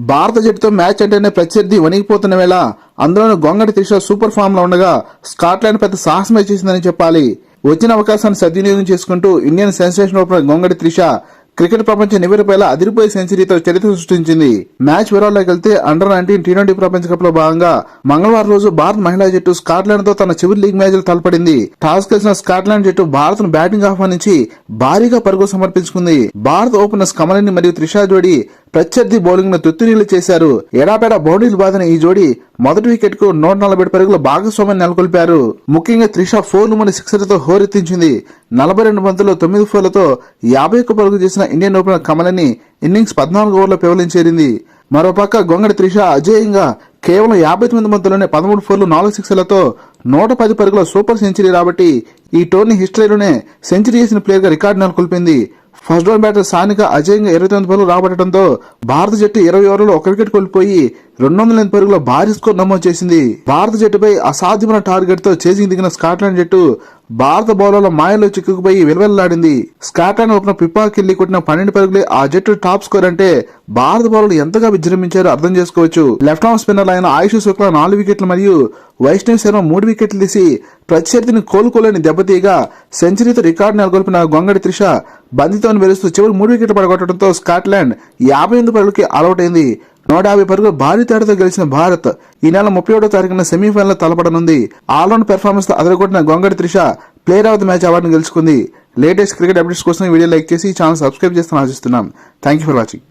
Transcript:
భారత జట్టుతో మ్యాచ్ అంటేనే ప్రత్యర్థి వణికిపోతున్న వేళ అందులోనూ గొంగడి త్రిష సూపర్ ఫామ్ లో ఉండగా స్కాట్లాండ్ పెద్ద సాహసమే చేసిందని చెప్పాలి. వచ్చిన అవకాశాన్ని సద్వినియోగం చేసుకుంటూ Indian sensation opener Gongadi Trisha cricket ప్రపంచ నివేదికపైలా అదిరిపోయే సెంచరీతో చరిత్ర సృష్టించింది. మ్యాచ్ వివరాల్లోకి వెళ్తే అండర్-19 టీ20 ప్రపంచ కప్ లో భాగంగా మంగళవారం రోజు భారత్ మహిళా జట్టు స్కాట్లాండ్ తో తన చివరి లీగ్ మ్యాచ్ తలపడింది. టాస్ గెలిచిన స్కాట్లాండ్ జట్టు భారత్ ను బ్యాటింగ్ ఆహ్వానించి భారీగా పరుగులు సమర్పించుకుంది. భారత ఓపెనర్స్ కమలిని మరియు త్రిష జోడీ ప్రత్యర్థి బౌలింగ్ ను తుత్తునీళ్లు చేశారు. ఎడాపెడా బౌండరీలు బాదిన ఈ జోడీ మొదటి వికెట్ కు 140 పరుగుల భాగస్వామ్యాన్ని నెలకొల్పారు. ముఖ్యంగా త్రిష 4 మరియు 6 తో హోరెత్తించింది. 42 బంతుల్లో 9 ఫోర్లతో 51 పరుగులు చేసిన ఇండియన్ ఓపెనర్ కమలిని ఇన్నింగ్స్ 14 ఓవర్ల పెవలింగ్ చేరింది. మరోపక్క గొంగడి త్రిష అజేయంగా కేవలం 59 బంతుల్లోనే 13 ఫోర్లు 4 సిక్స్లతో 110 పరుగుల సూపర్ సెంచరీ రాబట్టి ఈ టోర్నీ హిస్టరీలోనే సెంచరీ చేసిన ప్లేయర్ గా record నెలకొల్పింది. First down batter Sanika అజేయంగా 29 పరుగులు రాబట్టడంతో భారత జట్టు 20 ఓవర్లలో 1 వికెట్ కోల్పోయి 208 పరుగుల భారీ స్కోర్ నమోదు చేసింది. భారత జట్టుపై అసాధ్యమైన టార్గెట్ తో చేసింగ్ దిగిన స్కాట్లాండ్ జట్టు భారత బౌలర్ల మాయలో చిక్కుకుపోయి విలువెల్లాడింది. స్కాట్లాండ్ ఓపెనర్ పిప్పా కిల్లీ కొట్టిన 12 పరుగులే ఆ జట్టు టాప్ స్కోర్ అంటే భారత బౌలర్లు ఎంతగా విజృంభించారో అర్థం చేసుకోవచ్చు. లెఫ్ట్ ఆర్మ్ స్పిన్నర్లు అయిన ఆయుష్ శుక్లా 4 వికెట్లు మరియు వైష్ణవ్ శర్మ 3 వికెట్లు తీసి ప్రత్యర్థిని కోలుకోలేని దెబ్బతీయగా సెంచరీతో రికార్డు నెలకొల్పిన గొంగడి త్రిష బంతితో వెలుస్తూ చివరి 3 వికెట్లు పడగొట్టడంతో స్కాట్లాండ్ 58 పరుగులకి ఆలౌట్ అయింది. 150 పరుగుల భారీ తేడాతో గెలిచిన భారత్ ఈ నెల 31వ తారీఖున సెమీఫైనల్ లో తలపడనుంది. ఆల్రౌండ్ పెర్ఫార్మెన్స్ తో అదరగొట్టిన Gongadi Trisha player of the match అవార్డును గెలుచుకుంది. లేటెస్ట్ క్రికెట్ అప్డేట్స్ కోసం వీడియో లైక్ చేసి ఛానల్ సబ్స్క్రైబ్ చేస్తాను ఆశిస్తున్నాం. Thank you for watching.